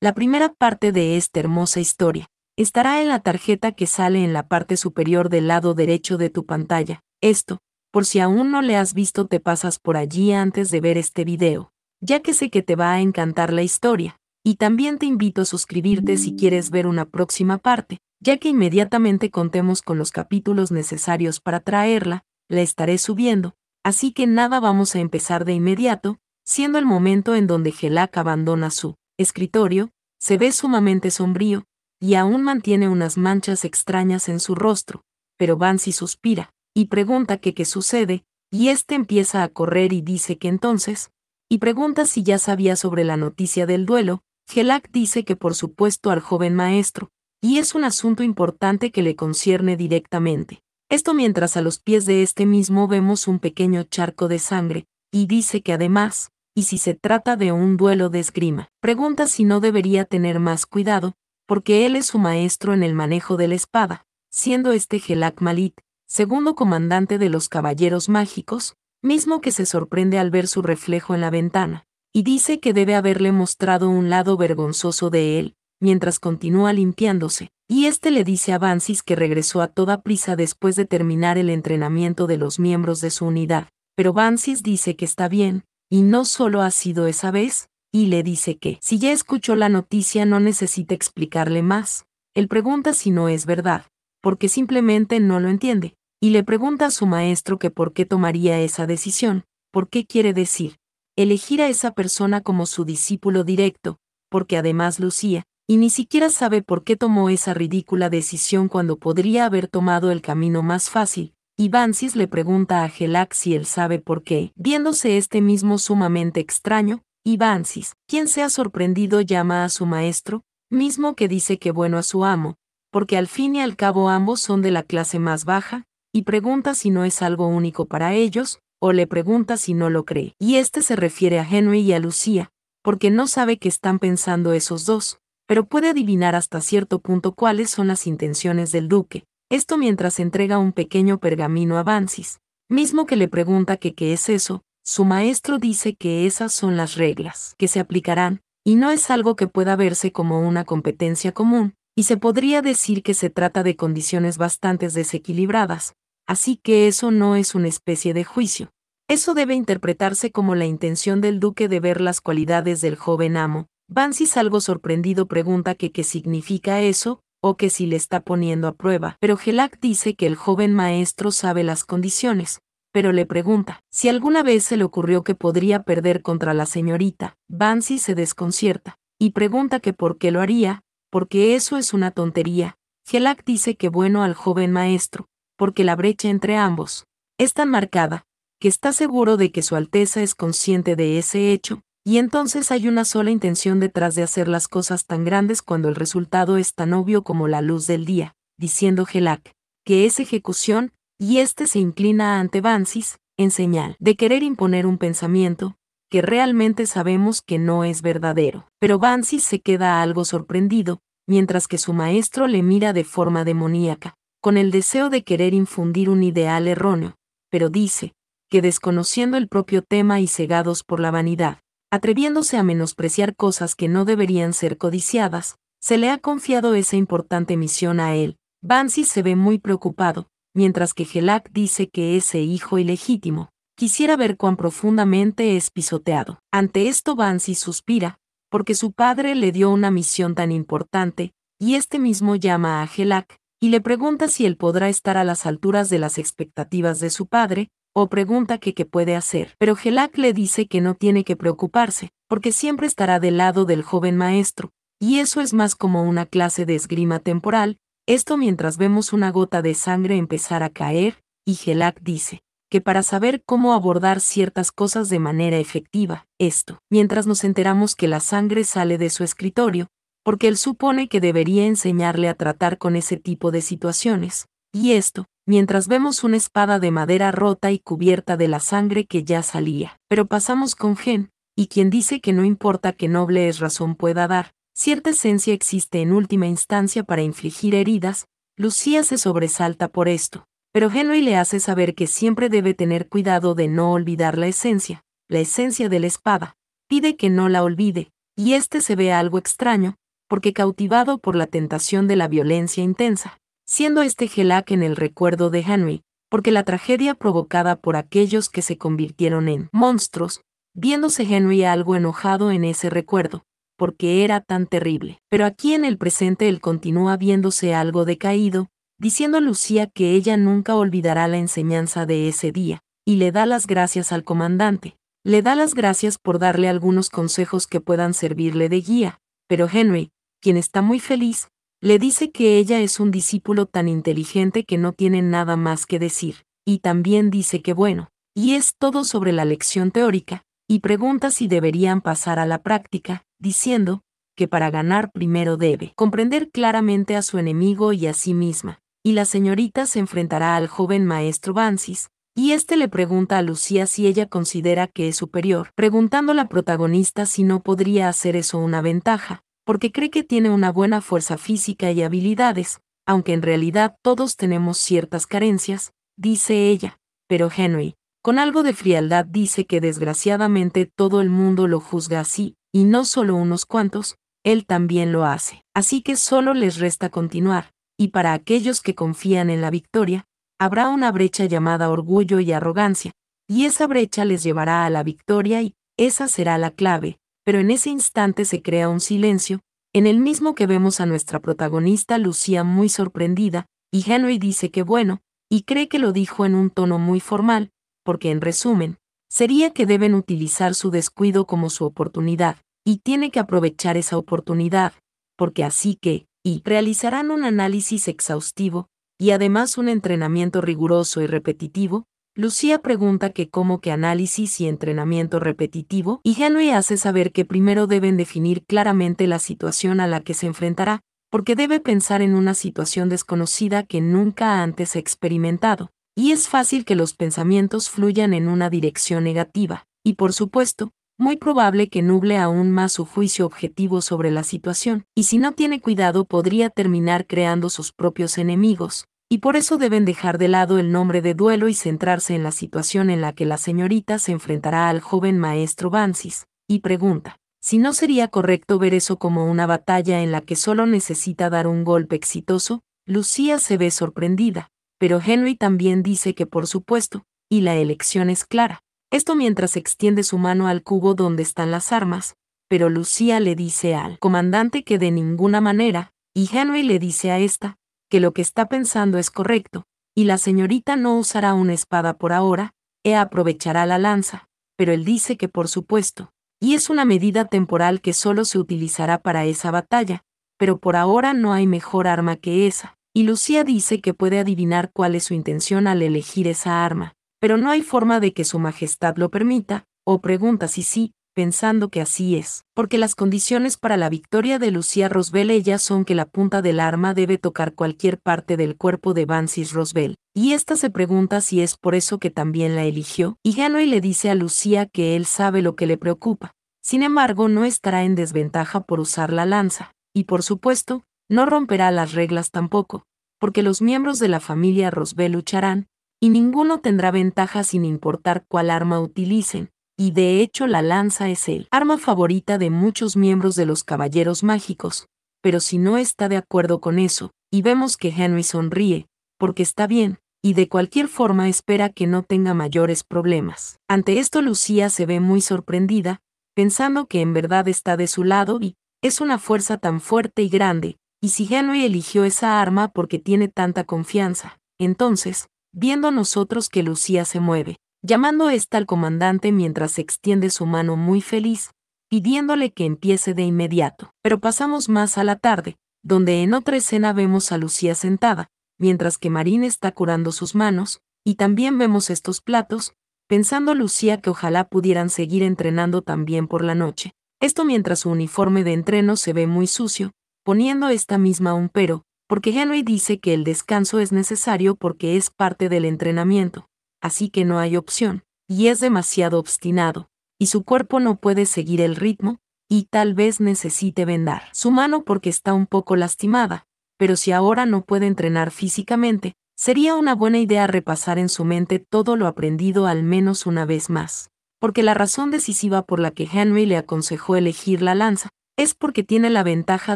La primera parte de esta hermosa historia estará en la tarjeta que sale en la parte superior del lado derecho de tu pantalla. Esto, por si aún no le has visto, te pasas por allí antes de ver este video, ya que sé que te va a encantar la historia. Y también te invito a suscribirte si quieres ver una próxima parte, ya que inmediatamente contemos con los capítulos necesarios para traerla, la estaré subiendo. Así que nada, vamos a empezar de inmediato, siendo el momento en donde Helak abandona su escritorio. Se ve sumamente sombrío, y aún mantiene unas manchas extrañas en su rostro, pero Vance suspira, y pregunta que qué sucede, y este empieza a correr y dice que entonces, y pregunta si ya sabía sobre la noticia del duelo. Helak dice que por supuesto al joven maestro, y es un asunto importante que le concierne directamente. Esto mientras a los pies de este mismo vemos un pequeño charco de sangre, y dice que además, y si se trata de un duelo de esgrima, pregunta si no debería tener más cuidado, porque él es su maestro en el manejo de la espada, siendo este Helak Malit, segundo comandante de los Caballeros Mágicos, mismo que se sorprende al ver su reflejo en la ventana, y dice que debe haberle mostrado un lado vergonzoso de él, mientras continúa limpiándose, y este le dice a Vance que regresó a toda prisa después de terminar el entrenamiento de los miembros de su unidad, pero Vance dice que está bien, y no solo ha sido esa vez, y le dice que, si ya escuchó la noticia, no necesita explicarle más. Él pregunta si no es verdad, porque simplemente no lo entiende, y le pregunta a su maestro que por qué tomaría esa decisión, por qué quiere decir, elegir a esa persona como su discípulo directo, porque además Lucía, y ni siquiera sabe por qué tomó esa ridícula decisión cuando podría haber tomado el camino más fácil. Y Vance le pregunta a Helak si él sabe por qué, viéndose este mismo sumamente extraño, y Vance, quien se ha sorprendido, llama a su maestro, mismo que dice que bueno a su amo, porque al fin y al cabo ambos son de la clase más baja, y pregunta si no es algo único para ellos, o le pregunta si no lo cree. Y este se refiere a Henry y a Lucía, porque no sabe qué están pensando esos dos, pero puede adivinar hasta cierto punto cuáles son las intenciones del duque. Esto mientras entrega un pequeño pergamino a Vance, mismo que le pregunta que qué es eso. Su maestro dice que esas son las reglas que se aplicarán, y no es algo que pueda verse como una competencia común, y se podría decir que se trata de condiciones bastante desequilibradas, así que eso no es una especie de juicio. Eso debe interpretarse como la intención del duque de ver las cualidades del joven amo. Vance, algo sorprendido, pregunta que qué significa eso, o que si le está poniendo a prueba, pero Helak dice que el joven maestro sabe las condiciones, pero le pregunta si alguna vez se le ocurrió que podría perder contra la señorita. Vance se desconcierta, y pregunta que por qué lo haría, porque eso es una tontería. Helak dice que bueno al joven maestro, porque la brecha entre ambos es tan marcada, que está seguro de que Su Alteza es consciente de ese hecho, y entonces hay una sola intención detrás de hacer las cosas tan grandes cuando el resultado es tan obvio como la luz del día, diciendo Helak que es ejecución, y este se inclina ante Vance, en señal de querer imponer un pensamiento, que realmente sabemos que no es verdadero. Pero Vance se queda algo sorprendido, mientras que su maestro le mira de forma demoníaca, con el deseo de querer infundir un ideal erróneo, pero dice que desconociendo el propio tema y cegados por la vanidad, atreviéndose a menospreciar cosas que no deberían ser codiciadas, se le ha confiado esa importante misión a él. Vance se ve muy preocupado, mientras que Helak dice que ese hijo ilegítimo quisiera ver cuán profundamente es pisoteado. Ante esto Vance suspira, porque su padre le dio una misión tan importante, y este mismo llama a Helak, y le pregunta si él podrá estar a las alturas de las expectativas de su padre, o pregunta que qué puede hacer. Pero Helak le dice que no tiene que preocuparse, porque siempre estará del lado del joven maestro, y eso es más como una clase de esgrima temporal. Esto mientras vemos una gota de sangre empezar a caer, y Helak dice que para saber cómo abordar ciertas cosas de manera efectiva, esto, mientras nos enteramos que la sangre sale de su escritorio, porque él supone que debería enseñarle a tratar con ese tipo de situaciones, y esto, mientras vemos una espada de madera rota y cubierta de la sangre que ya salía. Pero pasamos con Gen, y quien dice que no importa qué noble es razón pueda dar, cierta esencia existe en última instancia para infligir heridas. Lucía se sobresalta por esto, pero Henry le hace saber que siempre debe tener cuidado de no olvidar la esencia de la espada. Pide que no la olvide, y este se ve algo extraño, porque cautivado por la tentación de la violencia intensa, siendo este Helak en el recuerdo de Henry, porque la tragedia provocada por aquellos que se convirtieron en monstruos, viéndose Henry algo enojado en ese recuerdo, porque era tan terrible. Pero aquí en el presente él continúa viéndose algo decaído, diciendo a Lucía que ella nunca olvidará la enseñanza de ese día, y le da las gracias al comandante. Le da las gracias por darle algunos consejos que puedan servirle de guía, pero Henry, quien está muy feliz, le dice que ella es un discípulo tan inteligente que no tiene nada más que decir, y también dice que bueno, y es todo sobre la lección teórica, y pregunta si deberían pasar a la práctica, diciendo que para ganar primero debe comprender claramente a su enemigo y a sí misma, y la señorita se enfrentará al joven maestro Bansis, y este le pregunta a Lucía si ella considera que es superior, preguntando a la protagonista si no podría hacer eso una ventaja, porque cree que tiene una buena fuerza física y habilidades, aunque en realidad todos tenemos ciertas carencias, dice ella, pero Henry, con algo de frialdad dice que desgraciadamente todo el mundo lo juzga así, y no solo unos cuantos, él también lo hace. Así que solo les resta continuar, y para aquellos que confían en la victoria, habrá una brecha llamada orgullo y arrogancia, y esa brecha les llevará a la victoria y esa será la clave, pero en ese instante se crea un silencio, en el mismo que vemos a nuestra protagonista Lucía muy sorprendida, y Henry dice que bueno, y cree que lo dijo en un tono muy formal, porque en resumen, sería que deben utilizar su descuido como su oportunidad, y tiene que aprovechar esa oportunidad, porque así que, y realizarán un análisis exhaustivo, y además un entrenamiento riguroso y repetitivo. Lucía pregunta que cómo que análisis y entrenamiento repetitivo, y Henry hace saber que primero deben definir claramente la situación a la que se enfrentará, porque debe pensar en una situación desconocida que nunca antes ha experimentado, y es fácil que los pensamientos fluyan en una dirección negativa, y por supuesto, muy probable que nuble aún más su juicio objetivo sobre la situación, y si no tiene cuidado podría terminar creando sus propios enemigos, y por eso deben dejar de lado el nombre de duelo y centrarse en la situación en la que la señorita se enfrentará al joven maestro Bansis, y pregunta, si no sería correcto ver eso como una batalla en la que solo necesita dar un golpe exitoso. Lucía se ve sorprendida, pero Henry también dice que por supuesto, y la elección es clara. Esto mientras extiende su mano al cubo donde están las armas, pero Lucía le dice al comandante que de ninguna manera, y Henry le dice a esta, que lo que está pensando es correcto, y la señorita no usará una espada por ahora, aprovechará la lanza, pero él dice que por supuesto, y es una medida temporal que solo se utilizará para esa batalla, pero por ahora no hay mejor arma que esa, y Lucía dice que puede adivinar cuál es su intención al elegir esa arma, pero no hay forma de que su majestad lo permita, o pregunta si sí, pensando que así es, porque las condiciones para la victoria de Lucía Rosbell son que la punta del arma debe tocar cualquier parte del cuerpo de Bansis Rosbell, y ésta se pregunta si es por eso que también la eligió, y Henry le dice a Lucía que él sabe lo que le preocupa, sin embargo no estará en desventaja por usar la lanza, y por supuesto, no romperá las reglas tampoco, porque los miembros de la familia Rosbell lucharán, y ninguno tendrá ventaja sin importar cuál arma utilicen, y de hecho la lanza es el arma favorita de muchos miembros de los Caballeros Mágicos, pero si no está de acuerdo con eso, y vemos que Henry sonríe, porque está bien, y de cualquier forma espera que no tenga mayores problemas. Ante esto Lucía se ve muy sorprendida, pensando que en verdad está de su lado y es una fuerza tan fuerte y grande, y si Henry eligió esa arma porque tiene tanta confianza, entonces, viendo nosotros que Lucía se mueve, llamando esta al comandante mientras extiende su mano muy feliz, pidiéndole que empiece de inmediato. Pero pasamos más a la tarde, donde en otra escena vemos a Lucía sentada, mientras que Marín está curando sus manos, y también vemos estos platos, pensando Lucía que ojalá pudieran seguir entrenando también por la noche. Esto mientras su uniforme de entreno se ve muy sucio, poniendo esta misma un pero, porque Henry dice que el descanso es necesario porque es parte del entrenamiento, así que no hay opción, y es demasiado obstinado, y su cuerpo no puede seguir el ritmo, y tal vez necesite vendar su mano porque está un poco lastimada, pero si ahora no puede entrenar físicamente, sería una buena idea repasar en su mente todo lo aprendido al menos una vez más. porque la razón decisiva por la que Henry le aconsejó elegir la lanza es porque tiene la ventaja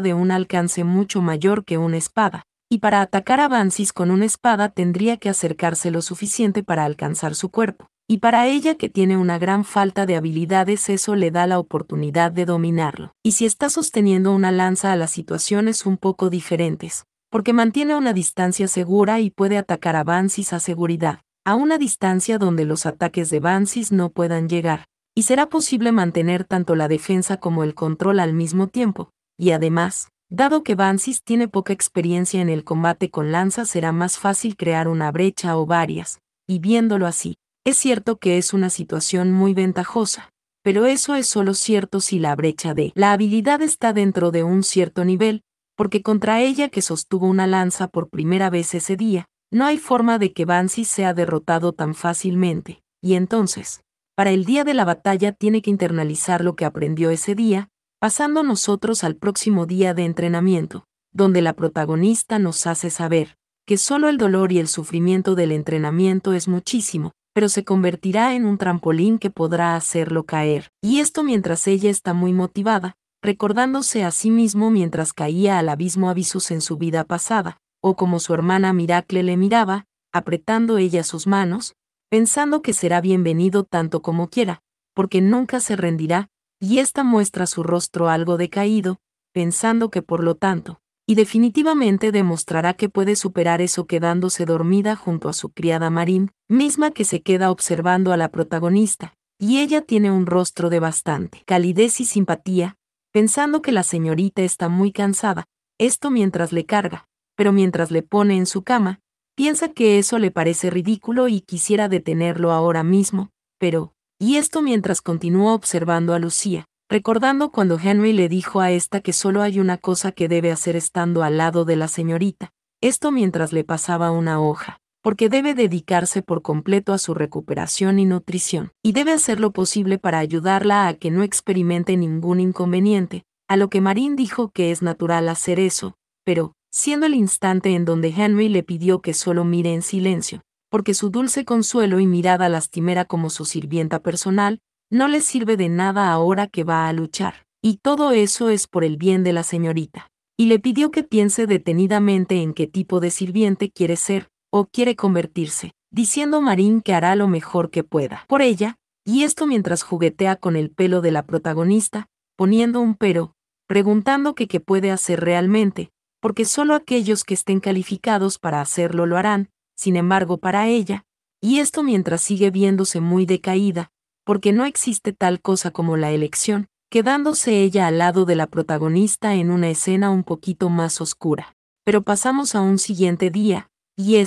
de un alcance mucho mayor que una espada, y para atacar a Bansis con una espada tendría que acercarse lo suficiente para alcanzar su cuerpo, y para ella que tiene una gran falta de habilidades eso le da la oportunidad de dominarlo. Y si está sosteniendo una lanza a las situaciones un poco diferentes, porque mantiene una distancia segura y puede atacar a Bansis a seguridad, a una distancia donde los ataques de Bansis no puedan llegar, y será posible mantener tanto la defensa como el control al mismo tiempo, y además, dado que Bansis tiene poca experiencia en el combate con lanza será más fácil crear una brecha o varias, y viéndolo así, es cierto que es una situación muy ventajosa, pero eso es solo cierto si la brecha de la habilidad está dentro de un cierto nivel, porque contra ella que sostuvo una lanza por primera vez ese día, no hay forma de que Bansis sea derrotado tan fácilmente, y entonces, para el día de la batalla tiene que internalizar lo que aprendió ese día, pasando nosotros al próximo día de entrenamiento, donde la protagonista nos hace saber que solo el dolor y el sufrimiento del entrenamiento es muchísimo, pero se convertirá en un trampolín que podrá hacerlo caer, y esto mientras ella está muy motivada, recordándose a sí mismo mientras caía al abismo avisos en su vida pasada, o como su hermana Miracle le miraba, apretando ella sus manos, pensando que será bienvenido tanto como quiera, porque nunca se rendirá, y ésta muestra su rostro algo decaído, pensando que por lo tanto, y definitivamente demostrará que puede superar eso quedándose dormida junto a su criada Marín, misma que se queda observando a la protagonista, y ella tiene un rostro de bastante calidez y simpatía, pensando que la señorita está muy cansada, esto mientras le carga, pero mientras le pone en su cama, piensa que eso le parece ridículo y quisiera detenerlo ahora mismo, pero, y esto mientras continúa observando a Lucía, recordando cuando Henry le dijo a esta que solo hay una cosa que debe hacer estando al lado de la señorita, esto mientras le pasaba una hoja, porque debe dedicarse por completo a su recuperación y nutrición, y debe hacer lo posible para ayudarla a que no experimente ningún inconveniente, a lo que Marín dijo que es natural hacer eso, pero, siendo el instante en donde Henry le pidió que solo mire en silencio, porque su dulce consuelo y mirada lastimera como su sirvienta personal, no le sirve de nada ahora que va a luchar, y todo eso es por el bien de la señorita. Y le pidió que piense detenidamente en qué tipo de sirviente quiere ser, o quiere convertirse, diciendo Marín que hará lo mejor que pueda por ella, y esto mientras juguetea con el pelo de la protagonista, poniendo un pero, preguntando que qué puede hacer realmente, porque solo aquellos que estén calificados para hacerlo lo harán, sin embargo para ella, y esto mientras sigue viéndose muy decaída, porque no existe tal cosa como la elección, quedándose ella al lado de la protagonista en una escena un poquito más oscura. Pero pasamos a un siguiente día, y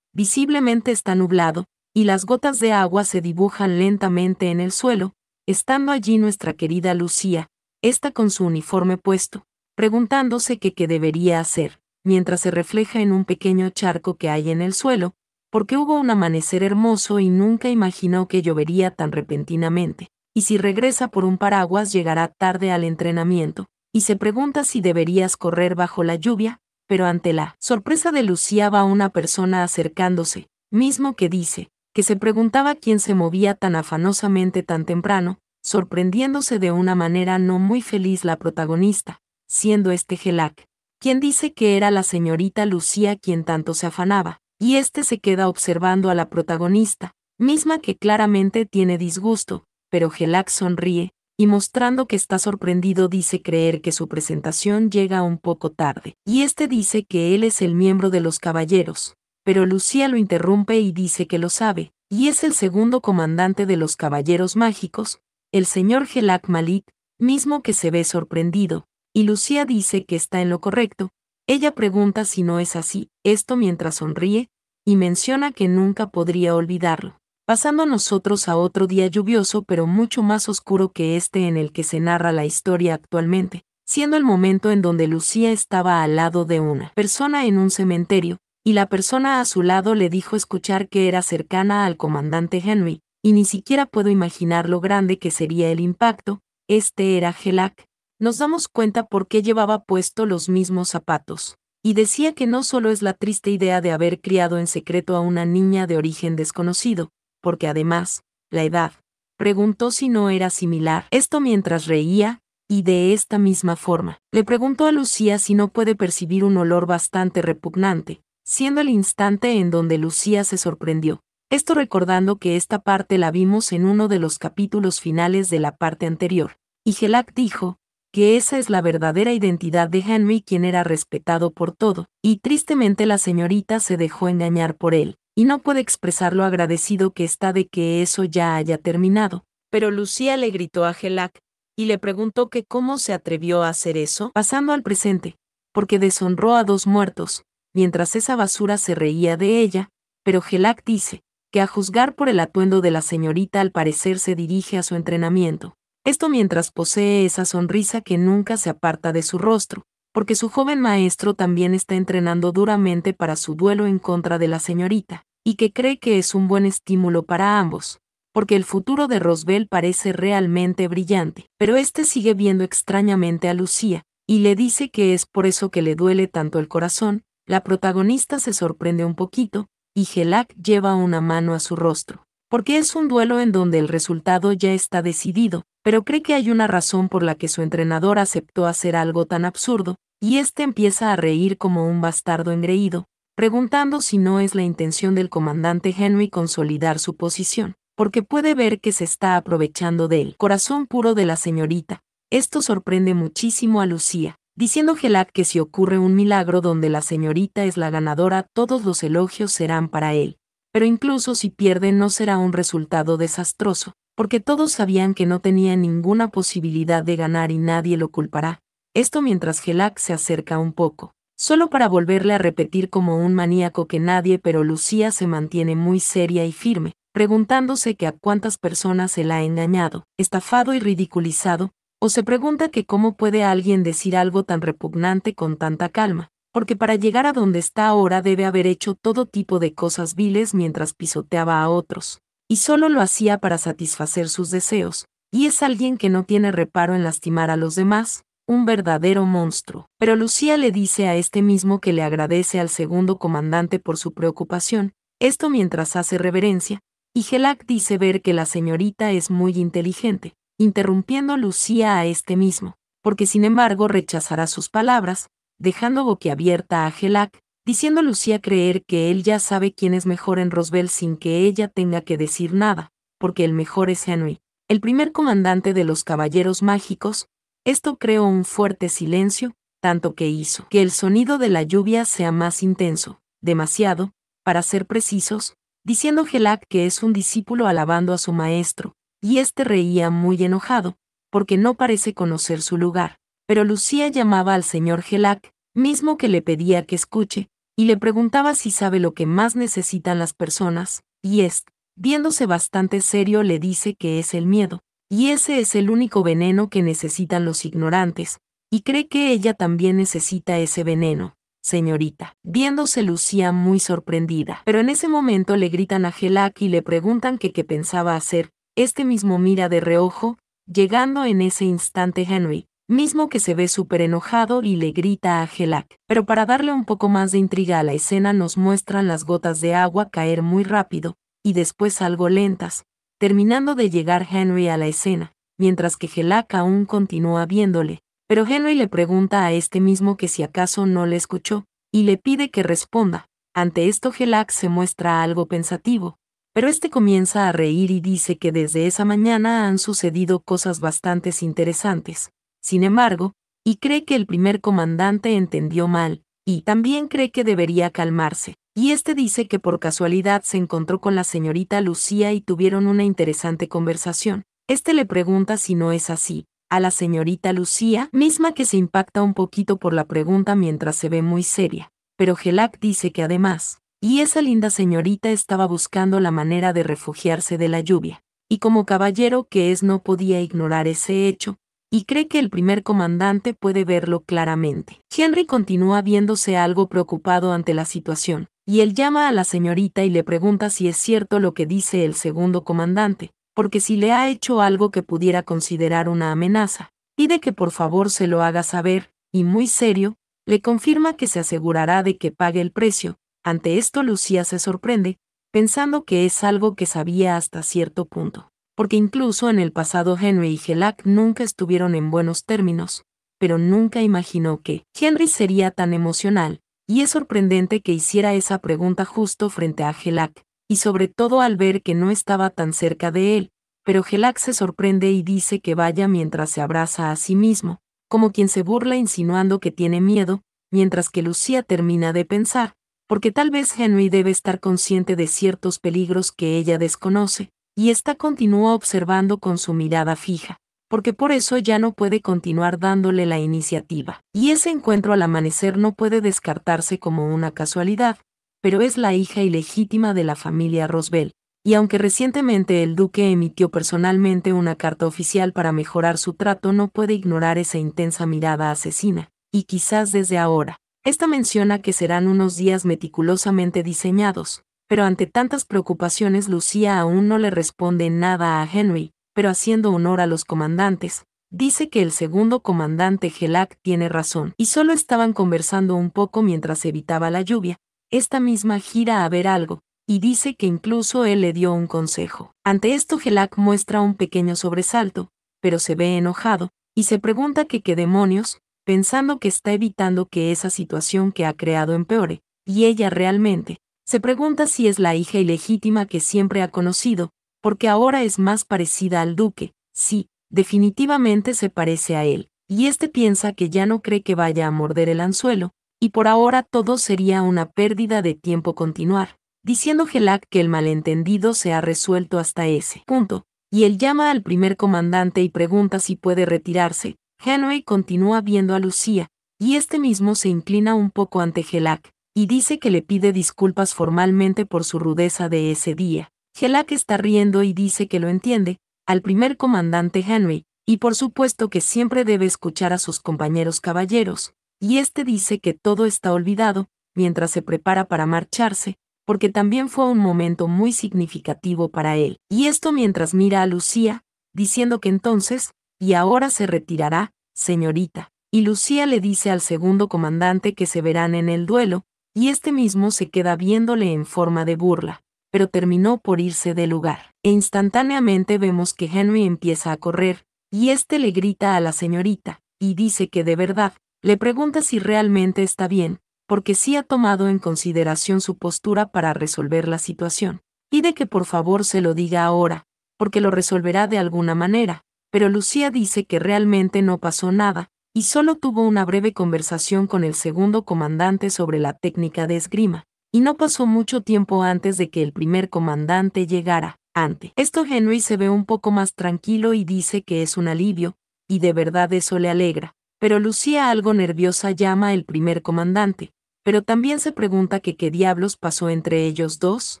visiblemente está nublado, y las gotas de agua se dibujan lentamente en el suelo, estando allí nuestra querida Lucía, esta con su uniforme puesto, preguntándose qué debería hacer, mientras se refleja en un pequeño charco que hay en el suelo, porque hubo un amanecer hermoso y nunca imaginó que llovería tan repentinamente, y si regresa por un paraguas llegará tarde al entrenamiento, y se pregunta si deberías correr bajo la lluvia, pero ante la sorpresa de Lucía va una persona acercándose, mismo que dice, que se preguntaba quién se movía tan afanosamente tan temprano, sorprendiéndose de una manera no muy feliz la protagonista, siendo Gelac, quien dice que era la señorita Lucía quien tanto se afanaba, y se queda observando a la protagonista, misma que claramente tiene disgusto, pero Gelac sonríe, y mostrando que está sorprendido dice creer que su presentación llega un poco tarde, y dice que él es el miembro de los caballeros, pero Lucía lo interrumpe y dice que lo sabe, y es el segundo comandante de los caballeros mágicos, el señor Gelac Malik, mismo que se ve sorprendido, y Lucía dice que está en lo correcto. Ella pregunta si no es así, esto mientras sonríe, y menciona que nunca podría olvidarlo. Pasando nosotros a otro día lluvioso pero mucho más oscuro que en el que se narra la historia actualmente, siendo el momento en donde Lucía estaba al lado de una persona en un cementerio, y la persona a su lado le dijo escuchar que era cercana al comandante Henry, y ni siquiera puedo imaginar lo grande que sería el impacto, era Gelac. Nos damos cuenta por qué llevaba puesto los mismos zapatos, y decía que no solo es la triste idea de haber criado en secreto a una niña de origen desconocido, porque además, la edad, Preguntó si no era similar. Esto mientras reía, y de esta misma forma. Le preguntó a Lucía si no puede percibir un olor bastante repugnante, siendo el instante en donde Lucía se sorprendió. Esto recordando que esta parte la vimos en uno de los capítulos finales de la parte anterior. Y Helak dijo que esa es la verdadera identidad de Henry, quien era respetado por todo, y tristemente la señorita se dejó engañar por él, y no puede expresar lo agradecido que está de que eso ya haya terminado. Pero Lucía le gritó a Helak, y le preguntó que cómo se atrevió a hacer eso, pasando al presente, porque deshonró a 2 muertos, mientras esa basura se reía de ella, pero Helak dice que a juzgar por el atuendo de la señorita al parecer se dirige a su entrenamiento. Esto mientras posee esa sonrisa que nunca se aparta de su rostro, porque su joven maestro también está entrenando duramente para su duelo en contra de la señorita, y que cree que es un buen estímulo para ambos, porque el futuro de Rosbel parece realmente brillante, pero este sigue viendo extrañamente a Lucía, y le dice que es por eso que le duele tanto el corazón. La protagonista se sorprende un poquito, y Helak lleva una mano a su rostro, porque es un duelo en donde el resultado ya está decidido, pero cree que hay una razón por la que su entrenador aceptó hacer algo tan absurdo, y este empieza a reír como un bastardo engreído, preguntando si no es la intención del comandante Henry consolidar su posición, porque puede ver que se está aprovechando del corazón puro de la señorita. Esto sorprende muchísimo a Lucía, diciendo Helak que si ocurre un milagro donde la señorita es la ganadora, todos los elogios serán para él. Pero incluso si pierde no será un resultado desastroso, porque todos sabían que no tenía ninguna posibilidad de ganar y nadie lo culpará. Esto mientras Helak se acerca un poco, solo para volverle a repetir como un maníaco que nadie, pero Lucía se mantiene muy seria y firme, preguntándose que a cuántas personas se la ha engañado, estafado y ridiculizado, o se pregunta que cómo puede alguien decir algo tan repugnante con tanta calma, porque para llegar a donde está ahora debe haber hecho todo tipo de cosas viles mientras pisoteaba a otros, y solo lo hacía para satisfacer sus deseos, y es alguien que no tiene reparo en lastimar a los demás, un verdadero monstruo. Pero Lucía le dice a este mismo que le agradece al segundo comandante por su preocupación, esto mientras hace reverencia, y Helak dice ver que la señorita es muy inteligente, interrumpiendo Lucía a este mismo, porque sin embargo rechazará sus palabras, dejando boquiabierta a Helak, diciendo Lucía creer que él ya sabe quién es mejor en Rosbel sin que ella tenga que decir nada, porque el mejor es Henry, el primer comandante de los Caballeros Mágicos. Esto creó un fuerte silencio, tanto que hizo que el sonido de la lluvia sea más intenso, demasiado, para ser precisos, diciendo Helak que es un discípulo alabando a su maestro, y este reía muy enojado, porque no parece conocer su lugar. Pero Lucía llamaba al señor Helak, mismo que le pedía que escuche, y le preguntaba si sabe lo que más necesitan las personas, y viéndose bastante serio, le dice que es el miedo, y ese es el único veneno que necesitan los ignorantes, y cree que ella también necesita ese veneno, señorita, viéndose Lucía muy sorprendida. Pero en ese momento le gritan a Helak y le preguntan que qué pensaba hacer. Este mismo mira de reojo, llegando en ese instante Henry, mismo que se ve súper enojado y le grita a Helak. Pero para darle un poco más de intriga a la escena nos muestran las gotas de agua caer muy rápido, y después algo lentas, terminando de llegar Henry a la escena, mientras que Helak aún continúa viéndole. Pero Henry le pregunta a este mismo que si acaso no le escuchó, y le pide que responda. Ante esto Helak se muestra algo pensativo, pero este comienza a reír y dice que desde esa mañana han sucedido cosas bastante interesantes. Sin embargo, y cree que el primer comandante entendió mal, y también cree que debería calmarse. Y este dice que por casualidad se encontró con la señorita Lucía y tuvieron una interesante conversación. Este le pregunta si no es así, a la señorita Lucía, misma que se impacta un poquito por la pregunta mientras se ve muy seria. Pero Helak dice que además, y esa linda señorita estaba buscando la manera de refugiarse de la lluvia, y como caballero que es no podía ignorar ese hecho, y cree que el primer comandante puede verlo claramente. Henry continúa viéndose algo preocupado ante la situación, y él llama a la señorita y le pregunta si es cierto lo que dice el segundo comandante, porque si le ha hecho algo que pudiera considerar una amenaza, pide que por favor se lo haga saber, y muy serio, le confirma que se asegurará de que pague el precio. Ante esto Lucía se sorprende, pensando que es algo que sabía hasta cierto punto, porque incluso en el pasado Henry y Helak nunca estuvieron en buenos términos, pero nunca imaginó que Henry sería tan emocional, y es sorprendente que hiciera esa pregunta justo frente a Helak, y sobre todo al ver que no estaba tan cerca de él, pero Helak se sorprende y dice que vaya mientras se abraza a sí mismo, como quien se burla insinuando que tiene miedo, mientras que Lucía termina de pensar, porque tal vez Henry debe estar consciente de ciertos peligros que ella desconoce, y esta continúa observando con su mirada fija, porque por eso ya no puede continuar dándole la iniciativa. Y ese encuentro al amanecer no puede descartarse como una casualidad, pero es la hija ilegítima de la familia Roosevelt, y aunque recientemente el duque emitió personalmente una carta oficial para mejorar su trato, no puede ignorar esa intensa mirada asesina, y quizás desde ahora. Esta menciona que serán unos días meticulosamente diseñados, pero ante tantas preocupaciones Lucía aún no le responde nada a Henry, pero haciendo honor a los comandantes, dice que el segundo comandante Helak tiene razón, y solo estaban conversando un poco mientras evitaba la lluvia. Esta misma gira a ver algo, y dice que incluso él le dio un consejo. Ante esto Helak muestra un pequeño sobresalto, pero se ve enojado, y se pregunta que qué demonios, pensando que está evitando que esa situación que ha creado empeore, y ella realmente se pregunta si es la hija ilegítima que siempre ha conocido, porque ahora es más parecida al duque. Sí, definitivamente se parece a él, y este piensa que ya no cree que vaya a morder el anzuelo, y por ahora todo sería una pérdida de tiempo continuar, diciendo Helak que el malentendido se ha resuelto hasta ese punto, y él llama al primer comandante y pregunta si puede retirarse. Henry continúa viendo a Lucía, y este mismo se inclina un poco ante Helak, y dice que le pide disculpas formalmente por su rudeza de ese día. Helak está riendo y dice que lo entiende, al primer comandante Henry, y por supuesto que siempre debe escuchar a sus compañeros caballeros, y este dice que todo está olvidado, mientras se prepara para marcharse, porque también fue un momento muy significativo para él, y esto mientras mira a Lucía, diciendo que entonces, y ahora se retirará, señorita, y Lucía le dice al segundo comandante que se verán en el duelo, y este mismo se queda viéndole en forma de burla, pero terminó por irse del lugar. E instantáneamente vemos que Henry empieza a correr, y este le grita a la señorita, y dice que de verdad, le pregunta si realmente está bien, porque sí ha tomado en consideración su postura para resolver la situación. Pide que por favor se lo diga ahora, porque lo resolverá de alguna manera, pero Lucía dice que realmente no pasó nada, y solo tuvo una breve conversación con el segundo comandante sobre la técnica de esgrima, y no pasó mucho tiempo antes de que el primer comandante llegara. Ante esto Henry se ve un poco más tranquilo y dice que es un alivio, y de verdad eso le alegra, pero Lucía algo nerviosa llama al primer comandante, pero también se pregunta que qué diablos pasó entre ellos dos,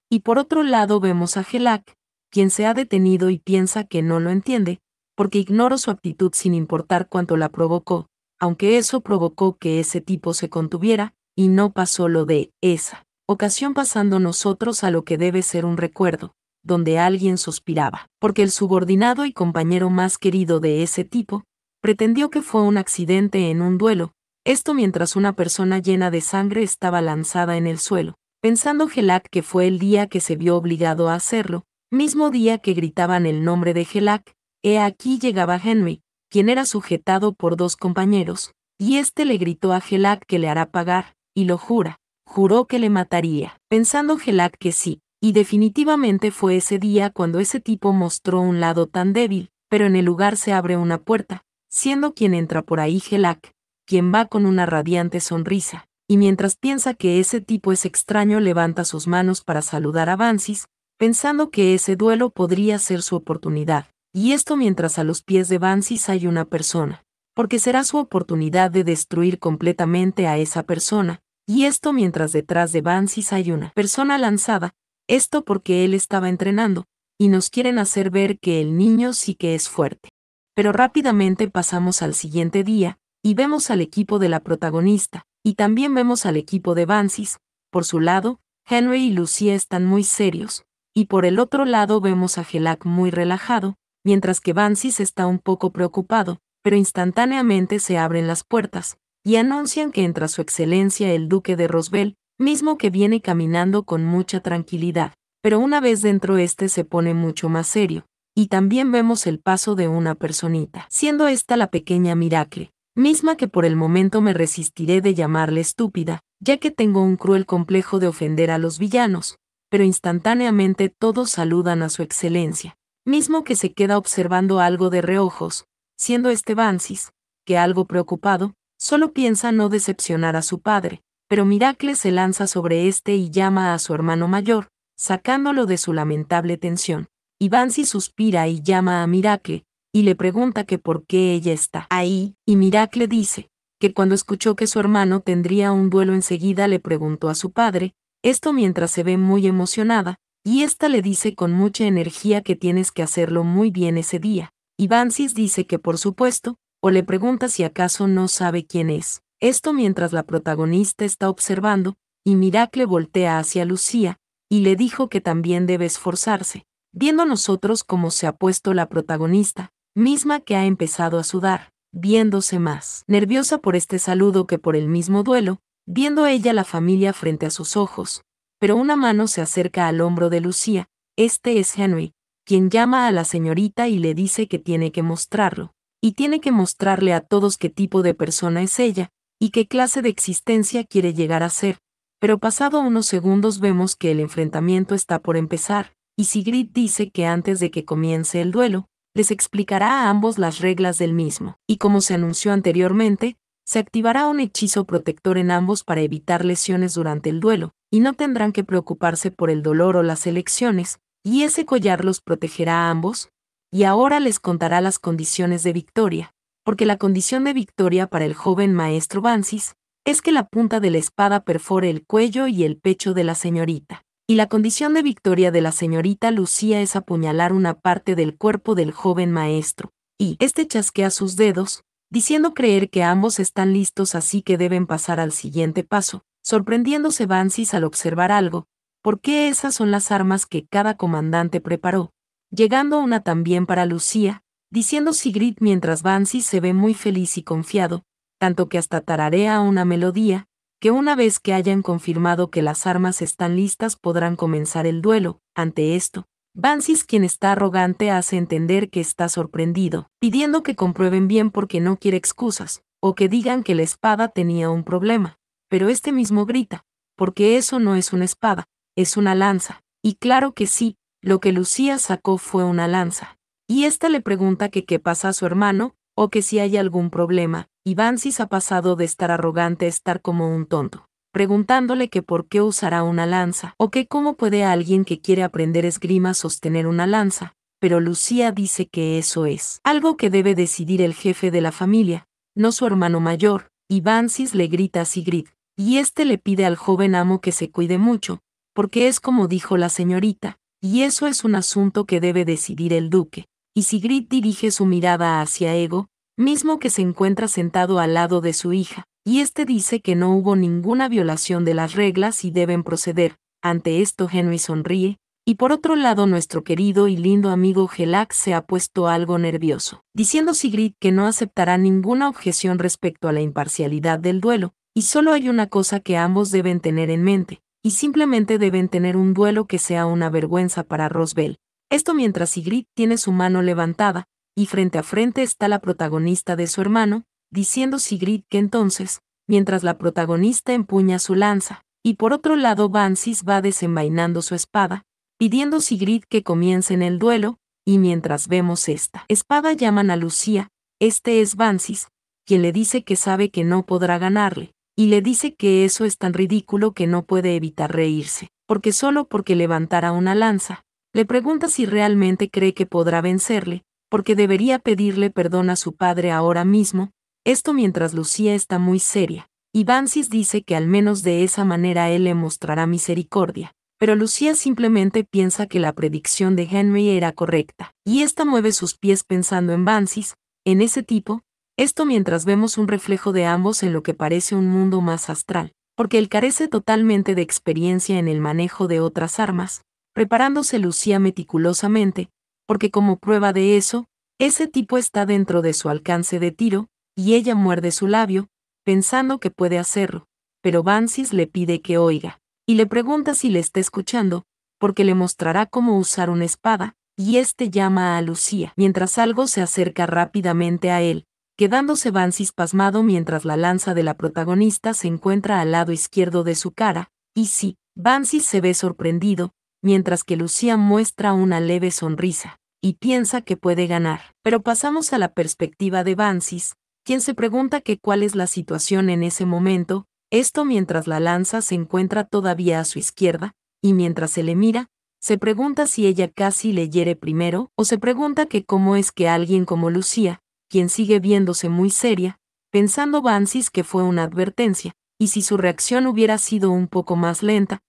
y por otro lado vemos a Helak, quien se ha detenido y piensa que no lo entiende, porque ignoró su actitud sin importar cuánto la provocó, aunque eso provocó que ese tipo se contuviera, y no pasó lo de esa ocasión, pasando nosotros a lo que debe ser un recuerdo, donde alguien suspiraba, porque el subordinado y compañero más querido de ese tipo, pretendió que fue un accidente en un duelo, esto mientras una persona llena de sangre estaba lanzada en el suelo, pensando Helak que fue el día que se vio obligado a hacerlo, mismo día que gritaban el nombre de Helak. Aquí llegaba Henry, quien era sujetado por dos compañeros, y este le gritó a Helak que le hará pagar, y lo juró que le mataría, pensando Helak que sí, y definitivamente fue ese día cuando ese tipo mostró un lado tan débil, pero en el lugar se abre una puerta, siendo quien entra por ahí Helak, quien va con una radiante sonrisa, y mientras piensa que ese tipo es extraño levanta sus manos para saludar a Vancis, pensando que ese duelo podría ser su oportunidad. Y esto mientras a los pies de Vancis hay una persona, porque será su oportunidad de destruir completamente a esa persona, y esto mientras detrás de Vancis hay una persona lanzada, esto porque él estaba entrenando, y nos quieren hacer ver que el niño sí que es fuerte. Pero rápidamente pasamos al siguiente día, y vemos al equipo de la protagonista, y también vemos al equipo de Vancis. Por su lado, Henry y Lucía están muy serios, y por el otro lado vemos a Helak muy relajado, mientras que Vancis está un poco preocupado, pero instantáneamente se abren las puertas, y anuncian que entra su excelencia el duque de Roosevelt, mismo que viene caminando con mucha tranquilidad, pero una vez dentro se pone mucho más serio, y también vemos el paso de una personita, siendo esta la pequeña Miracle, misma que por el momento me resistiré de llamarle estúpida, ya que tengo un cruel complejo de ofender a los villanos, pero instantáneamente todos saludan a su excelencia, mismo que se queda observando algo de reojos, siendo este Bansis, que algo preocupado, solo piensa no decepcionar a su padre, pero Miracle se lanza sobre este y llama a su hermano mayor, sacándolo de su lamentable tensión. Y Bansis suspira y llama a Miracle, y le pregunta que por qué ella está ahí, y Miracle dice que cuando escuchó que su hermano tendría un duelo enseguida le preguntó a su padre, esto mientras se ve muy emocionada, y ésta le dice con mucha energía que tienes que hacerlo muy bien ese día, y Bansis dice que por supuesto, o le pregunta si acaso no sabe quién es. Esto mientras la protagonista está observando, y Miracle voltea hacia Lucía, y le dijo que también debe esforzarse, viendo nosotros cómo se ha puesto la protagonista, misma que ha empezado a sudar, viéndose más nerviosa por este saludo que por el mismo duelo, viendo ella la familia frente a sus ojos. Pero una mano se acerca al hombro de Lucía, este es Henry, quien llama a la señorita y le dice que tiene que mostrarlo, y tiene que mostrarle a todos qué tipo de persona es ella, y qué clase de existencia quiere llegar a ser. Pero pasado unos segundos vemos que el enfrentamiento está por empezar, y Sigrid dice que antes de que comience el duelo, les explicará a ambos las reglas del mismo, y como se anunció anteriormente, se activará un hechizo protector en ambos para evitar lesiones durante el duelo, y no tendrán que preocuparse por el dolor o las elecciones, y ese collar los protegerá a ambos. Y ahora les contará las condiciones de victoria, porque la condición de victoria para el joven maestro Bansis es que la punta de la espada perfore el cuello y el pecho de la señorita. Y la condición de victoria de la señorita Lucía es apuñalar una parte del cuerpo del joven maestro, y este chasquea sus dedos, diciendo creer que ambos están listos así que deben pasar al siguiente paso, sorprendiéndose Bansis al observar algo, porque esas son las armas que cada comandante preparó, llegando una también para Lucía, diciendo Sigrid mientras Bansis se ve muy feliz y confiado, tanto que hasta tararea una melodía, que una vez que hayan confirmado que las armas están listas podrán comenzar el duelo. Ante esto, Bansis, quien está arrogante, hace entender que está sorprendido, pidiendo que comprueben bien porque no quiere excusas, o que digan que la espada tenía un problema. Pero este mismo grita, porque eso no es una espada, es una lanza. Y claro que sí, lo que Lucía sacó fue una lanza. Y ésta le pregunta que qué pasa a su hermano, o que si hay algún problema, y Bansis ha pasado de estar arrogante a estar como un tonto, preguntándole que por qué usará una lanza, o que cómo puede alguien que quiere aprender esgrima sostener una lanza, pero Lucía dice que eso es algo que debe decidir el jefe de la familia, no su hermano mayor, y Bansis le grita a Sigrid, y este le pide al joven amo que se cuide mucho, porque es como dijo la señorita, y eso es un asunto que debe decidir el duque. Y Sigrid dirige su mirada hacia Ego, mismo que se encuentra sentado al lado de su hija, y este dice que no hubo ninguna violación de las reglas y deben proceder. Ante esto Henry sonríe, y por otro lado nuestro querido y lindo amigo Gelac se ha puesto algo nervioso, diciendo Sigrid que no aceptará ninguna objeción respecto a la imparcialidad del duelo, y solo hay una cosa que ambos deben tener en mente, y simplemente deben tener un duelo que sea una vergüenza para Rosbel. Esto mientras Sigrid tiene su mano levantada, y frente a frente está la protagonista de su hermano, diciendo Sigrid que entonces, mientras la protagonista empuña su lanza, y por otro lado Bansis va desenvainando su espada, pidiendo Sigrid que comiencen el duelo, y mientras vemos esta espada llaman a Lucía, este es Bansis, quien le dice que sabe que no podrá ganarle, y le dice que eso es tan ridículo que no puede evitar reírse, porque solo porque levantara una lanza, le pregunta si realmente cree que podrá vencerle, porque debería pedirle perdón a su padre ahora mismo, esto mientras Lucía está muy seria, y Bansis dice que al menos de esa manera él le mostrará misericordia. Pero Lucía simplemente piensa que la predicción de Henry era correcta, y ésta mueve sus pies pensando en Bansis, en ese tipo, esto mientras vemos un reflejo de ambos en lo que parece un mundo más astral, porque él carece totalmente de experiencia en el manejo de otras armas, preparándose Lucía meticulosamente, porque como prueba de eso, ese tipo está dentro de su alcance de tiro, y ella muerde su labio, pensando que puede hacerlo, pero Bansis le pide que oiga, y le pregunta si le está escuchando, porque le mostrará cómo usar una espada, y este llama a Lucía, mientras algo se acerca rápidamente a él, quedándose Bansis pasmado mientras la lanza de la protagonista se encuentra al lado izquierdo de su cara, y sí, Bansis se ve sorprendido, mientras que Lucía muestra una leve sonrisa, y piensa que puede ganar. Pero pasamos a la perspectiva de Bansis, quien se pregunta que cuál es la situación en ese momento, esto mientras la lanza se encuentra todavía a su izquierda, y mientras se le mira, se pregunta si ella casi le hiere primero, o se pregunta que cómo es que alguien como Lucía, quien sigue viéndose muy seria, pensando Bansis que fue una advertencia, y si su reacción hubiera sido un poco más lenta,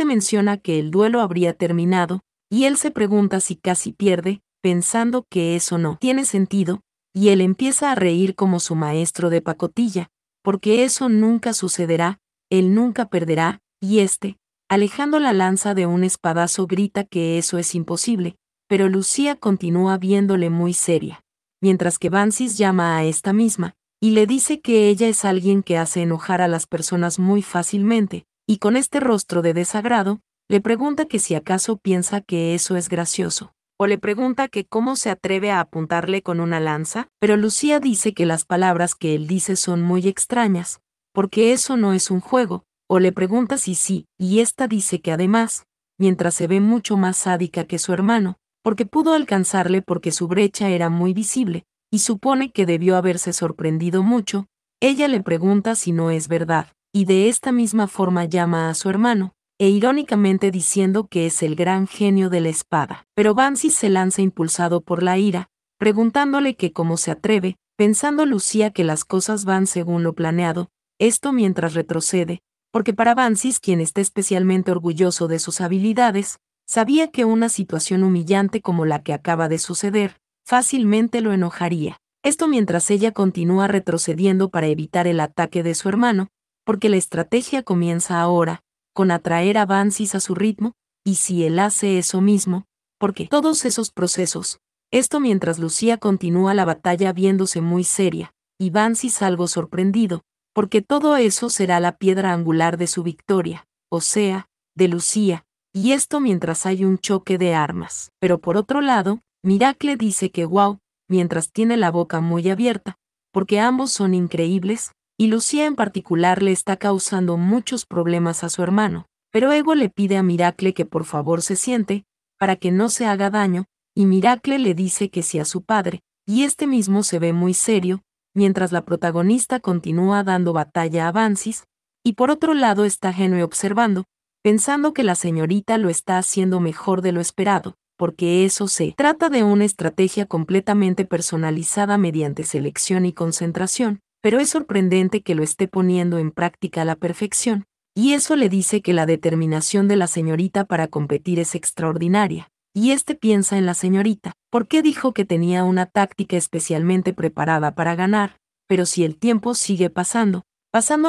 menciona que el duelo habría terminado, y él se pregunta si casi pierde, pensando que eso no tiene sentido, y él empieza a reír como su maestro de pacotilla, porque eso nunca sucederá, él nunca perderá, y alejando la lanza de un espadazo grita que eso es imposible, pero Lucía continúa viéndole muy seria, mientras que Bansis llama a esta misma, y le dice que ella es alguien que hace enojar a las personas muy fácilmente, y con este rostro de desagrado, le pregunta que si acaso piensa que eso es gracioso, o le pregunta que cómo se atreve a apuntarle con una lanza, pero Lucía dice que las palabras que él dice son muy extrañas, porque eso no es un juego, o le pregunta si sí, y esta dice que además, mientras se ve mucho más sádica que su hermano, porque pudo alcanzarle porque su brecha era muy visible, y supone que debió haberse sorprendido mucho, ella le pregunta si no es verdad, y de esta misma forma llama a su hermano, e irónicamente diciendo que es el gran genio de la espada. Pero Bansis se lanza impulsado por la ira, preguntándole que cómo se atreve, pensando Lucía que las cosas van según lo planeado, esto mientras retrocede, porque para Bansis, quien está especialmente orgulloso de sus habilidades, sabía que una situación humillante como la que acaba de suceder, fácilmente lo enojaría. Esto mientras ella continúa retrocediendo para evitar el ataque de su hermano, porque la estrategia comienza ahora, con atraer a Bansis a su ritmo, y si él hace eso mismo, porque todos esos procesos, esto mientras Lucía continúa la batalla viéndose muy seria, y Bansis algo sorprendido, porque todo eso será la piedra angular de su victoria, o sea, de Lucía, y esto mientras hay un choque de armas. Pero por otro lado, Miracle dice que wow, mientras tiene la boca muy abierta, porque ambos son increíbles, y Lucía en particular le está causando muchos problemas a su hermano, pero Ego le pide a Miracle que por favor se siente, para que no se haga daño, y Miracle le dice que sí a su padre, y este mismo se ve muy serio, mientras la protagonista continúa dando batalla a Bansis, y por otro lado está Henry observando, pensando que la señorita lo está haciendo mejor de lo esperado, porque eso se trata de una estrategia completamente personalizada mediante selección y concentración, pero es sorprendente que lo esté poniendo en práctica a la perfección, y eso le dice que la determinación de la señorita para competir es extraordinaria. Y piensa en la señorita, porque dijo que tenía una táctica especialmente preparada para ganar, pero si el tiempo sigue pasando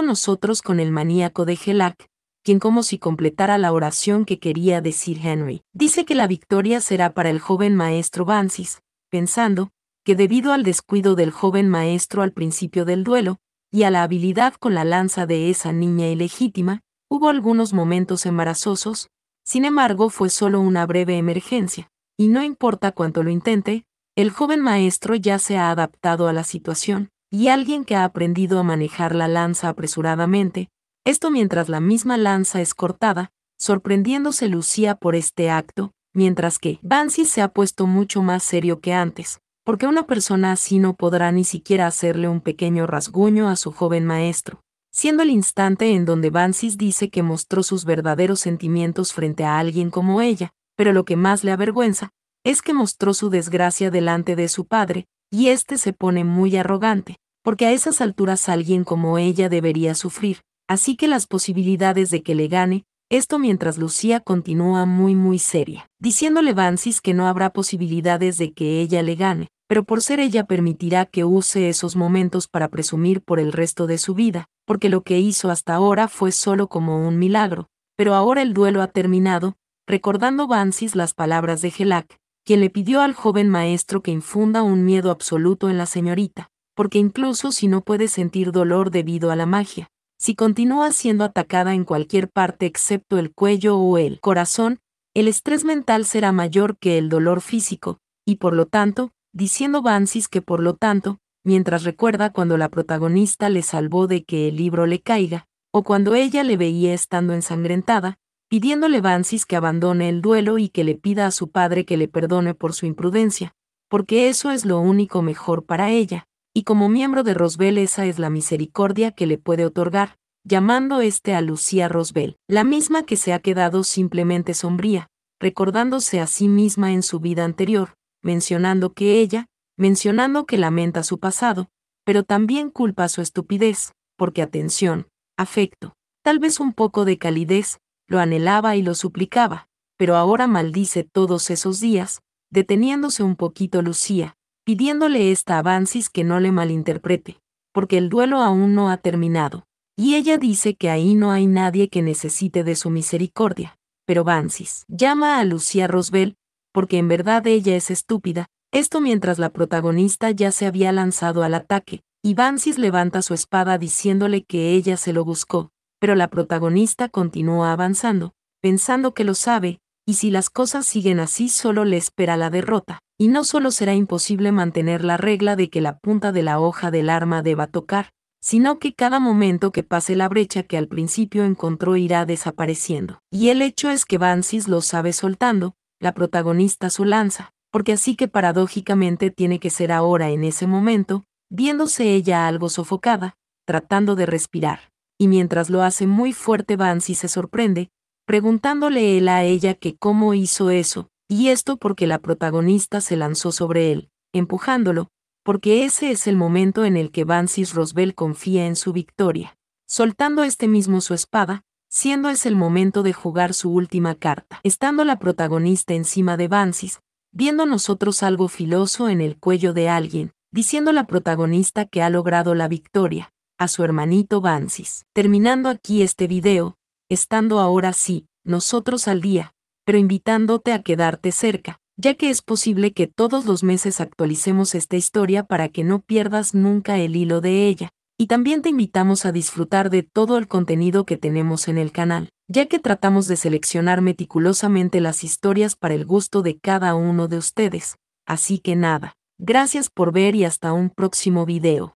nosotros con el maníaco de Gelac, quien como si completara la oración que quería decir Henry, dice que la victoria será para el joven maestro Bansis, pensando que debido al descuido del joven maestro al principio del duelo, y a la habilidad con la lanza de esa niña ilegítima, hubo algunos momentos embarazosos. Sin embargo, fue solo una breve emergencia, y no importa cuánto lo intente, el joven maestro ya se ha adaptado a la situación, y alguien que ha aprendido a manejar la lanza apresuradamente, esto mientras la misma lanza es cortada, sorprendiéndose Lucía por este acto, mientras que Bansis se ha puesto mucho más serio que antes, porque una persona así no podrá ni siquiera hacerle un pequeño rasguño a su joven maestro, siendo el instante en donde Bansis dice que mostró sus verdaderos sentimientos frente a alguien como ella, pero lo que más le avergüenza es que mostró su desgracia delante de su padre, y se pone muy arrogante, porque a esas alturas alguien como ella debería sufrir, así que las posibilidades de que le gane, esto mientras Lucía continúa muy seria, diciéndole Bansis que no habrá posibilidades de que ella le gane, pero por ser ella permitirá que use esos momentos para presumir por el resto de su vida, porque lo que hizo hasta ahora fue solo como un milagro, pero ahora el duelo ha terminado, recordando Bansis las palabras de Gelac, quien le pidió al joven maestro que infunda un miedo absoluto en la señorita, porque incluso si no puede sentir dolor debido a la magia, si continúa siendo atacada en cualquier parte excepto el cuello o el corazón, El estrés mental será mayor que el dolor físico, y por lo tanto, diciendo Bansis que por lo tanto, mientras recuerda cuando la protagonista le salvó de que el libro le caiga, o cuando ella le veía estando ensangrentada, pidiéndole Bansis que abandone el duelo y que le pida a su padre que le perdone por su imprudencia, porque eso es lo único mejor para ella, y como miembro de Roswell esa es la misericordia que le puede otorgar, llamando a Lucía Roswell, la misma que se ha quedado simplemente sombría, recordándose a sí misma en su vida anterior, mencionando que lamenta su pasado, pero también culpa su estupidez, porque atención, afecto, tal vez un poco de calidez, lo anhelaba y lo suplicaba, pero ahora maldice todos esos días, deteniéndose un poquito Lucía, pidiéndole a Bansis que no le malinterprete, porque el duelo aún no ha terminado, y ella dice que ahí no hay nadie que necesite de su misericordia, pero Bansis llama a Lucía Roswell, porque en verdad ella es estúpida, esto mientras la protagonista ya se había lanzado al ataque, y Bansis levanta su espada diciéndole que ella se lo buscó, pero la protagonista continúa avanzando, pensando que lo sabe, y si las cosas siguen así solo le espera la derrota, y no solo será imposible mantener la regla de que la punta de la hoja del arma deba tocar, sino que cada momento que pase la brecha que al principio encontró irá desapareciendo. Y el hecho es que Bansis lo sabe soltando, la protagonista su lanza, porque así que paradójicamente tiene que ser ahora en ese momento, viéndose ella algo sofocada, tratando de respirar. Y mientras lo hace muy fuerte Bansis se sorprende, preguntándole él a ella que cómo hizo eso, y esto porque la protagonista se lanzó sobre él, empujándolo, porque ese es el momento en el que Bansis Roswell confía en su victoria, soltando mismo su espada, siendo ese el momento de jugar su última carta, estando la protagonista encima de Bansis, viendo nosotros algo filoso en el cuello de alguien, diciendo la protagonista que ha logrado la victoria, a su hermanito Bansis. Terminando aquí este video, estando ahora sí, nosotros al día, pero invitándote a quedarte cerca, ya que es posible que todos los meses actualicemos esta historia para que no pierdas nunca el hilo de ella. Y también te invitamos a disfrutar de todo el contenido que tenemos en el canal, ya que tratamos de seleccionar meticulosamente las historias para el gusto de cada uno de ustedes. Así que nada, gracias por ver y hasta un próximo video.